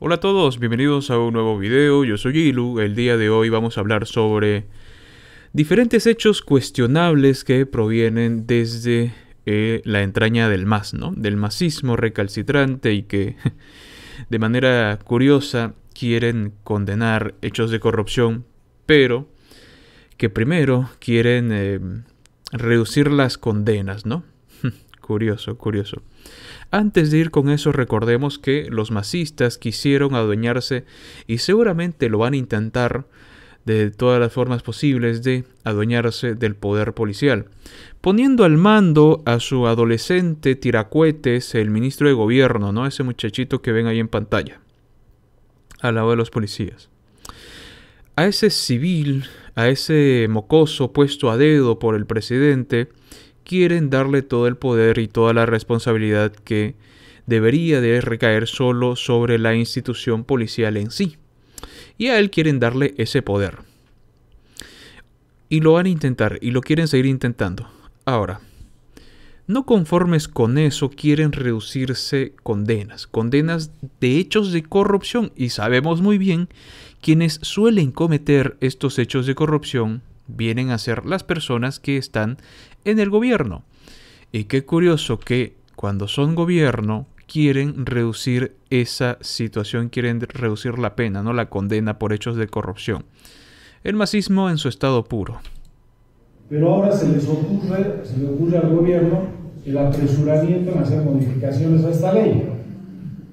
Hola a todos, bienvenidos a un nuevo video, yo soy Ilu. El día de hoy vamos a hablar sobre diferentes hechos cuestionables que provienen desde la entraña del MAS, ¿no? Del masismo recalcitrante y que de manera curiosa quieren condenar hechos de corrupción, pero que primero quieren reducir las condenas, ¿no? Curioso, curioso. Antes de ir con eso, recordemos que los masistas quisieron adueñarse, y seguramente lo van a intentar de todas las formas posibles, de adueñarse del poder policial, poniendo al mando a su adolescente tiracuetes, el ministro de gobierno, ¿no? Ese muchachito que ven ahí en pantalla, al lado de los policías. A ese civil, a ese mocoso puesto a dedo por el presidente, quieren darle todo el poder y toda la responsabilidad que debería de recaer solo sobre la institución policial en sí. Y a él quieren darle ese poder. Y lo van a intentar, y lo quieren seguir intentando. Ahora, no conformes con eso, quieren reducirse condenas de hechos de corrupción. Y sabemos muy bien, quienes suelen cometer estos hechos de corrupción vienen a ser las personas que están en el gobierno. Y qué curioso que cuando son gobierno quieren reducir esa situación, quieren reducir la pena, no la condena por hechos de corrupción. El masismo en su estado puro. Pero ahora se le ocurre al gobierno el apresuramiento en hacer modificaciones a esta ley.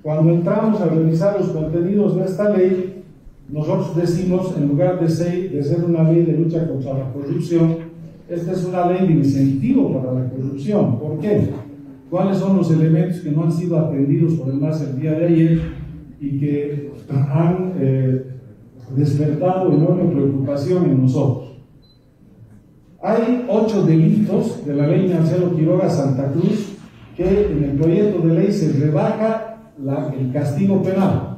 Cuando entramos a revisar los contenidos de esta ley, nosotros decimos, en lugar de ser una ley de lucha contra la corrupción, esta es una ley de incentivo para la corrupción. ¿Por qué? ¿Cuáles son los elementos que no han sido atendidos por el MAS el día de ayer y que han despertado enorme preocupación en nosotros? Hay 8 delitos de la ley Marcelo Quiroga Santa Cruz que en el proyecto de ley se rebaja el castigo penal.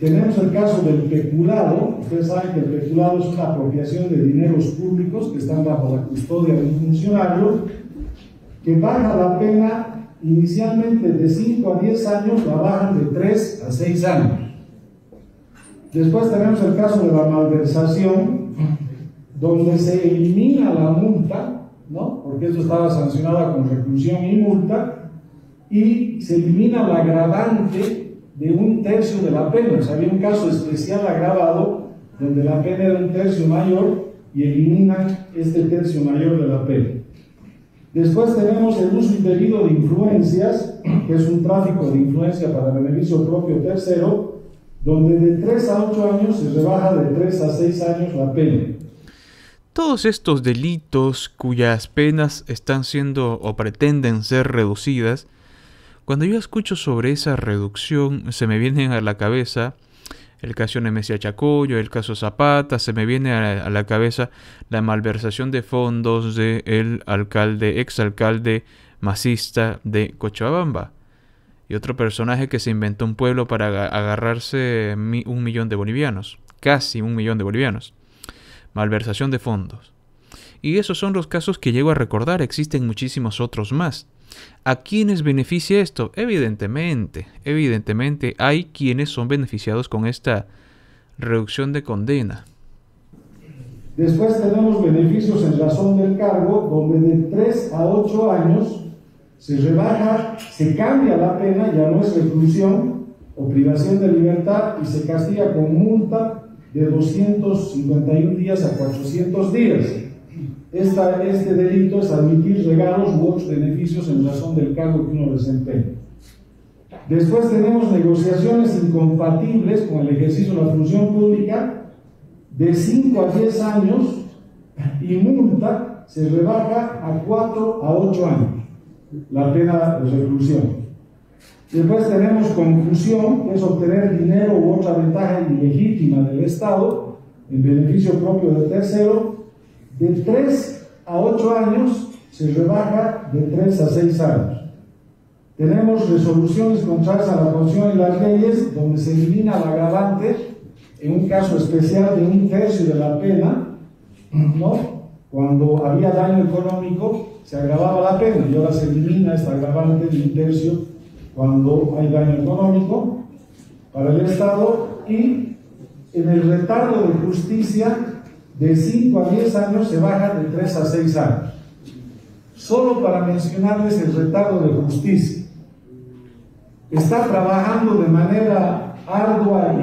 Tenemos el caso del peculado. Ustedes saben que el peculado es una apropiación de dineros públicos que están bajo la custodia de un funcionario, que baja la pena inicialmente de 5 a 10 años, la bajan de 3 a 6 años. Después tenemos el caso de la malversación, donde se elimina la multa, ¿no? Porque eso estaba sancionada con reclusión y multa, y se elimina la agravante de 1/3 de la pena. O sea, había un caso especial agravado donde la pena era 1/3 mayor y eliminan este tercio mayor de la pena. Después tenemos el uso indebido de influencias, que es un tráfico de influencia para beneficio propio tercero, donde de 3 a 8 años se rebaja de 3 a 6 años la pena. Todos estos delitos cuyas penas están siendo o pretenden ser reducidas, cuando yo escucho sobre esa reducción, se me vienen a la cabeza el caso Nemesia Chacoyo, el caso Zapata, se me viene a la cabeza la malversación de fondos del exalcalde masista de Cochabamba, y otro personaje que se inventó un pueblo para agarrarse 1 millón de bolivianos, casi 1 millón de bolivianos. Malversación de fondos. Y esos son los casos que llego a recordar, existen muchísimos otros más. ¿A quiénes beneficia esto? Evidentemente hay quienes son beneficiados con esta reducción de condena. Después tenemos beneficios en razón del cargo, donde de 3 a 8 años se rebaja, se cambia la pena, ya no es reclusión o privación de libertad, y se castiga con multa de 251 días a 400 días. Este delito es admitir regalos u otros beneficios en razón del cargo que uno desempeña. Después tenemos negociaciones incompatibles con el ejercicio de la función pública de 5 a 10 años, y multa se rebaja a 4 a 8 años la pena de reclusión. Después tenemos concusión, que es obtener dinero u otra ventaja ilegítima del Estado en beneficio propio del tercero. De 3 a 8 años se rebaja de 3 a 6 años. Tenemos resoluciones contrarias a la Constitución y las leyes, donde se elimina el agravante en un caso especial de 1/3 de la pena, ¿no? Cuando había daño económico se agravaba la pena, y ahora se elimina esta agravante de 1/3 cuando hay daño económico. para el Estado, y en el retardo de justicia de 5 a 10 años se baja de 3 a 6 años. Solo para mencionarles el retardo de justicia. Está trabajando de manera ardua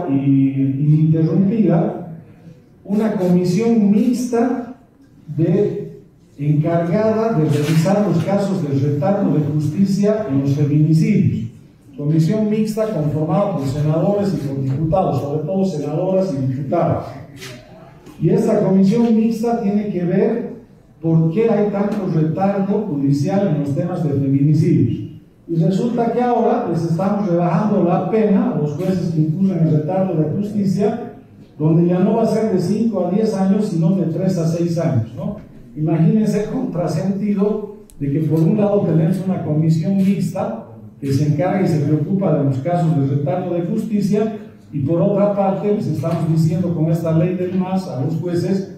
y ininterrumpida una comisión mixta encargada de revisar los casos del retardo de justicia en los feminicidios. Comisión mixta conformada por senadores y por diputados, sobre todo senadoras y diputadas. Y esta comisión mixta tiene que ver por qué hay tanto retardo judicial en los temas de feminicidios. Y resulta que ahora les estamos rebajando la pena a los jueces que incurren en retardo de justicia, donde ya no va a ser de 5 a 10 años, sino de 3 a 6 años, ¿no? Imagínense el contrasentido de que por un lado tenemos una comisión mixta que se encarga y se preocupa de los casos de retardo de justicia, y por otra parte les estamos diciendo con esta ley del MAS a los jueces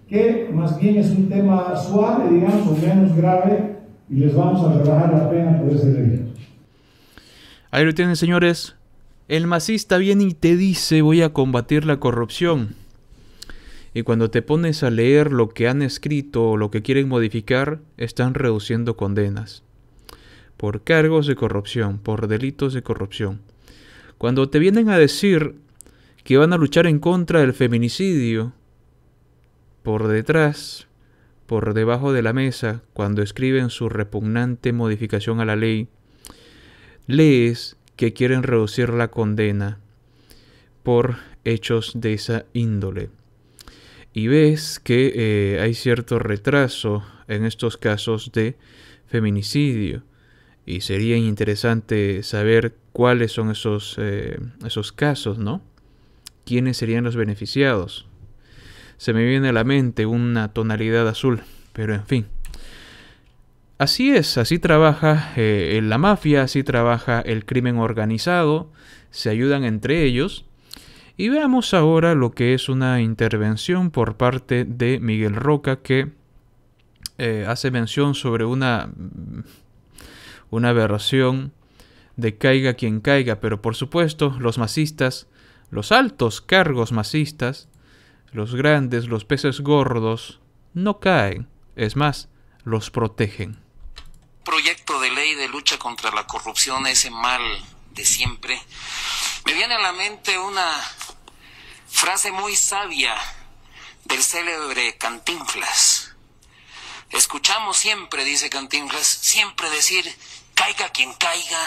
que más bien es un tema suave, digamos, o menos grave, y les vamos a rebajar la pena por ese delito. Ahí lo tienen, señores. El masista viene y te dice: voy a combatir la corrupción. Y cuando te pones a leer lo que han escrito o lo que quieren modificar, están reduciendo condenas por cargos de corrupción, por delitos de corrupción. Cuando te vienen a decir que van a luchar en contra del feminicidio, por detrás, por debajo de la mesa, cuando escriben su repugnante modificación a la ley, lees que quieren reducir la condena por hechos de esa índole. Y ves que hay cierto retraso en estos casos de feminicidio. Y sería interesante saber cuáles son esos casos, ¿no? ¿Quiénes serían los beneficiados? Se me viene a la mente una tonalidad azul, pero en fin. Así es, así trabaja la mafia, así trabaja el crimen organizado, se ayudan entre ellos. Y veamos ahora lo que es una intervención por parte de Miguel Roca, que hace mención sobre una versión de caiga quien caiga, pero por supuesto los masistas, los altos cargos masistas, los grandes, los peces gordos, no caen, es más, los protegen. Proyecto de ley de lucha contra la corrupción, ese mal de siempre, me viene a la mente una frase muy sabia del célebre Cantinflas. Escuchamos siempre, dice Cantinflas, siempre decir, caiga quien caiga.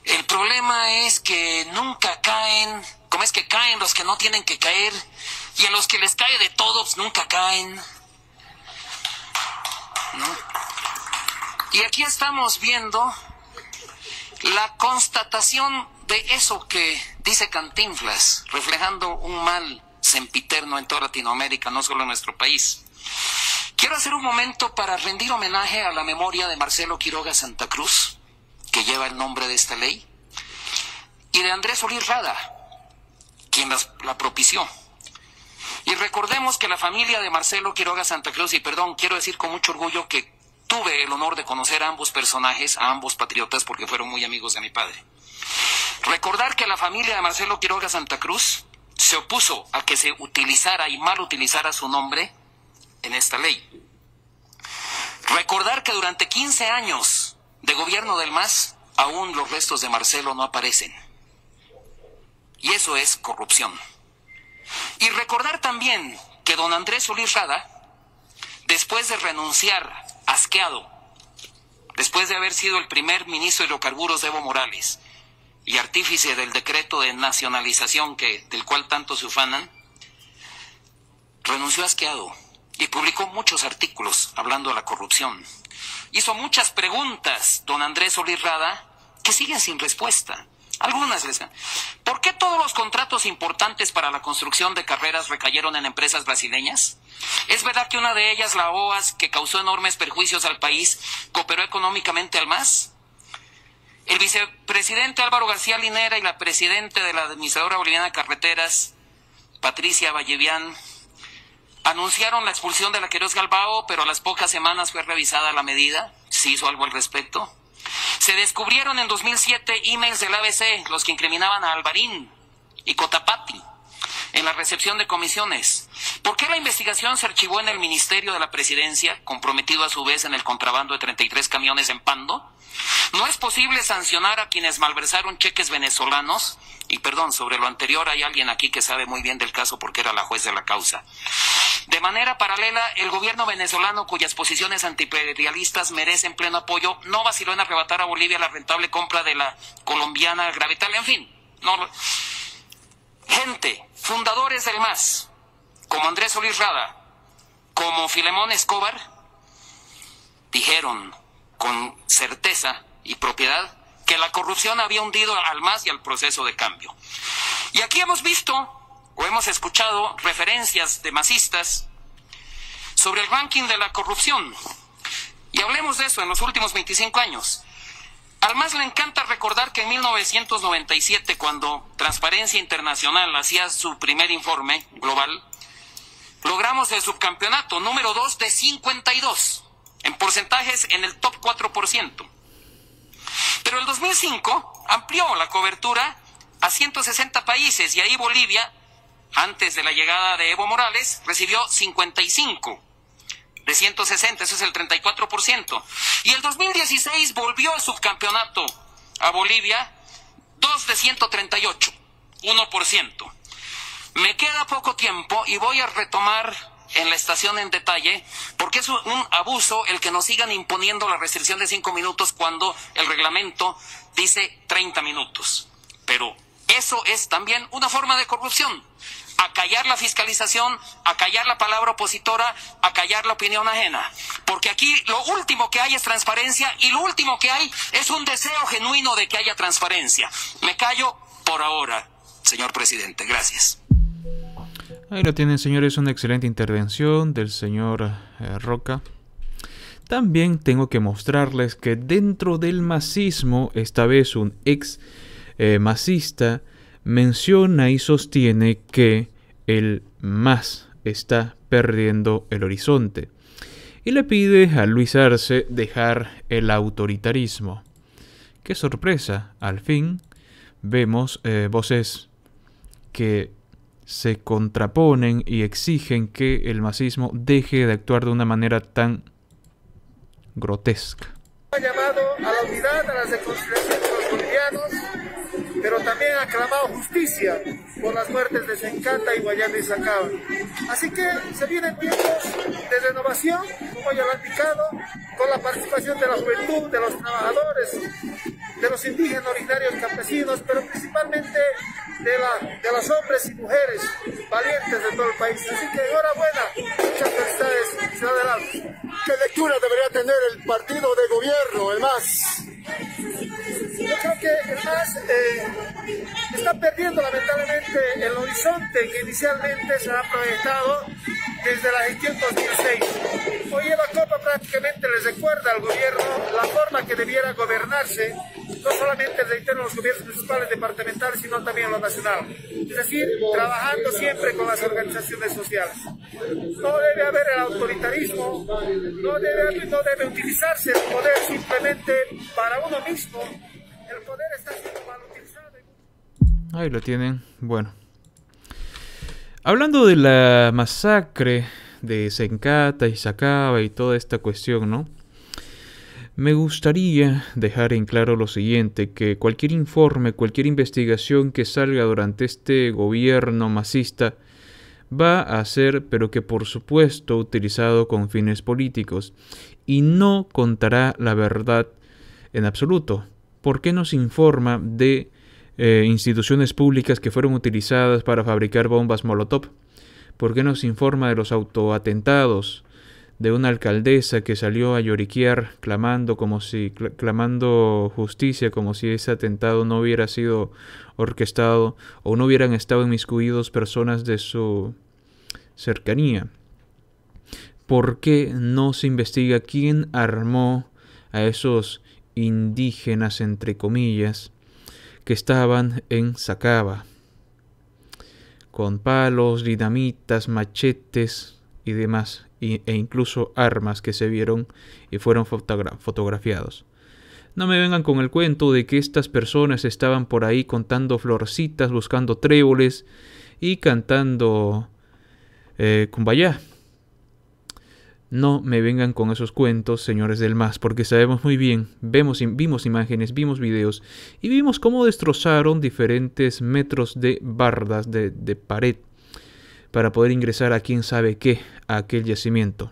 El problema es que nunca caen, como es que caen los que no tienen que caer, y en los que les cae de todos nunca caen, ¿no? Y aquí estamos viendo la constatación de eso que dice Cantinflas, reflejando un mal sempiterno en toda Latinoamérica, no solo en nuestro país. Quiero hacer un momento para rendir homenaje a la memoria de Marcelo Quiroga Santa Cruz, que lleva el nombre de esta ley, y de Andrés Solís Rada, quien la propició. Y recordemos que la familia de Marcelo Quiroga Santa Cruz, y perdón, quiero decir con mucho orgullo que tuve el honor de conocer a ambos personajes, a ambos patriotas, porque fueron muy amigos de mi padre. Recordar que la familia de Marcelo Quiroga Santa Cruz se opuso a que se utilizara y mal utilizara su nombre en esta ley. Recordar que durante 15 años de gobierno del MAS, aún los restos de Marcelo no aparecen. Y eso es corrupción. Y recordar también que don Andrés Solís Rada, después de renunciar asqueado, después de haber sido el primer ministro de hidrocarburos de Evo Morales y artífice del decreto de nacionalización del cual tanto se ufanan, renunció asqueado y publicó muchos artículos hablando de la corrupción. Hizo muchas preguntas, don Andrés Solís Rada, que siguen sin respuesta. Algunas les dan. ¿Por qué todos los contratos importantes para la construcción de carreras recayeron en empresas brasileñas? ¿Es verdad que una de ellas, la OAS, que causó enormes perjuicios al país, cooperó económicamente al MAS? El vicepresidente Álvaro García Linera y la presidenta de la Administradora Boliviana de Carreteras, Patricia Vallevián, anunciaron la expulsión de la Queiroz Galbao, pero a las pocas semanas fue revisada la medida. ¿Se hizo algo al respecto? Se descubrieron en 2007 emails del ABC, los que incriminaban a Alvarín y Cotapati en la recepción de comisiones. ¿Por qué la investigación se archivó en el Ministerio de la Presidencia, comprometido a su vez en el contrabando de 33 camiones en Pando? ¿No es posible sancionar a quienes malversaron cheques venezolanos? Y perdón, sobre lo anterior hay alguien aquí que sabe muy bien del caso porque era la juez de la causa. De manera paralela, el gobierno venezolano, cuyas posiciones antiimperialistas merecen pleno apoyo, no vaciló en arrebatar a Bolivia la rentable compra de la colombiana Gravital. En fin, no. Gente, fundadores del MAS, como Andrés Solís Rada, como Filemón Escobar, dijeron con certeza y propiedad que la corrupción había hundido al MAS y al proceso de cambio. Y aquí hemos visto o hemos escuchado referencias de masistas sobre el ranking de la corrupción. Y hablemos de eso en los últimos 25 años. Al MAS le encanta recordar que en 1997, cuando Transparencia Internacional hacía su primer informe global, logramos el subcampeonato número 2 de 52, en porcentajes en el top 4%. Pero el 2005 amplió la cobertura a 160 países y ahí Bolivia, antes de la llegada de Evo Morales, recibió 55 de 160, eso es el 34%. Y el 2016 volvió el subcampeonato a Bolivia, 2 de 138, 1%. Me queda poco tiempo y voy a retomar en la estación en detalle, porque es un abuso el que nos sigan imponiendo la restricción de 5 minutos cuando el reglamento dice 30 minutos. Pero eso es también una forma de corrupción. Acallar la fiscalización, acallar la palabra opositora, acallar la opinión ajena. Porque aquí lo último que hay es transparencia y lo último que hay es un deseo genuino de que haya transparencia. Me callo por ahora, señor presidente. Gracias. Ahí lo tienen, señores, una excelente intervención del señor Roca. También tengo que mostrarles que dentro del masismo, esta vez un ex masista, menciona y sostiene que el MAS está perdiendo el horizonte y le pide a Luis Arce dejar el autoritarismo. ¡Qué sorpresa! Al fin vemos voces que se contraponen y exigen que el masismo deje de actuar de una manera tan grotesca. Ha llamado a la unidad, a la reconciliación de los bolivianos, pero también ha clamado justicia por las muertes de Sencata y Guayana y Sacaba. Así que se vienen tiempos de renovación, como ya lo han indicado, con la participación de la juventud, de los trabajadores, de los indígenas originarios campesinos, pero principalmente de los hombres y mujeres valientes de todo el país. Así que enhorabuena, muchas felicidades, ciudad del Alto. ¿Qué lectura debería tener el partido de gobierno, el MAS? Yo creo que el MAS está perdiendo lamentablemente el horizonte que inicialmente se ha proyectado desde la gestión 2006. Hoy en la Copa prácticamente les recuerda al gobierno la forma que debiera gobernarse, no solamente reitero los gobiernos municipales, departamentales, sino también lo nacional. Es decir, trabajando siempre con las organizaciones sociales. No debe haber el autoritarismo, no debe utilizarse el poder simplemente para uno mismo. El poder está siendo mal utilizado. Ahí lo tienen. Bueno. Hablando de la masacre de Sencata y Sacaba y toda esta cuestión, ¿no? Me gustaría dejar en claro lo siguiente, que cualquier informe, cualquier investigación que salga durante este gobierno masista va a ser, pero que por supuesto, utilizado con fines políticos y no contará la verdad en absoluto. ¿Por qué nos informa de instituciones públicas que fueron utilizadas para fabricar bombas Molotov? ¿Por qué nos informa de los autoatentados de una alcaldesa que salió a lloriquear clamando justicia, como si ese atentado no hubiera sido orquestado o no hubieran estado inmiscuidos personas de su cercanía? ¿Por qué no se investiga quién armó a esos indígenas, entre comillas, que estaban en Sacaba, con palos, dinamitas, machetes y demás, e incluso armas que se vieron y fueron fotografiados? No me vengan con el cuento de que estas personas estaban por ahí contando florcitas, buscando tréboles y cantando Kumbaya. No me vengan con esos cuentos, señores del MAS, porque sabemos muy bien, vimos imágenes, vimos videos y vimos cómo destrozaron diferentes metros de bardas de pared para poder ingresar a quién sabe qué, a aquel yacimiento.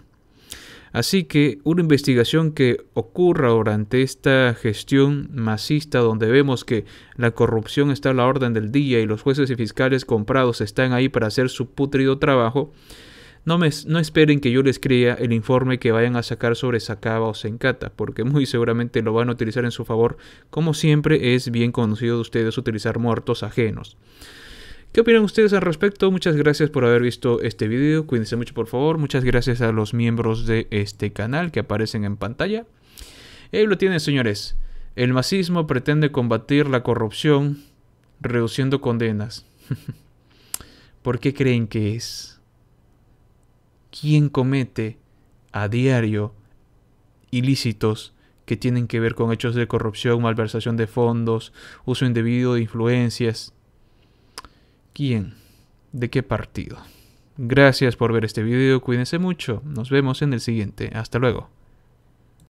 Así que una investigación que ocurra durante esta gestión masista, donde vemos que la corrupción está a la orden del día y los jueces y fiscales comprados están ahí para hacer su pútrido trabajo, no esperen que yo les crea el informe que vayan a sacar sobre Sacaba o Sencata, porque muy seguramente lo van a utilizar en su favor. Como siempre, es bien conocido de ustedes utilizar muertos ajenos. ¿Qué opinan ustedes al respecto? Muchas gracias por haber visto este video. Cuídense mucho, por favor. Muchas gracias a los miembros de este canal que aparecen en pantalla. Y ahí lo tienen, señores. El masismo pretende combatir la corrupción reduciendo condenas. ¿Por qué creen que es? ¿Quién comete a diario ilícitos que tienen que ver con hechos de corrupción, malversación de fondos, uso indebido de influencias? ¿Quién? ¿De qué partido? Gracias por ver este video, cuídense mucho, nos vemos en el siguiente, hasta luego.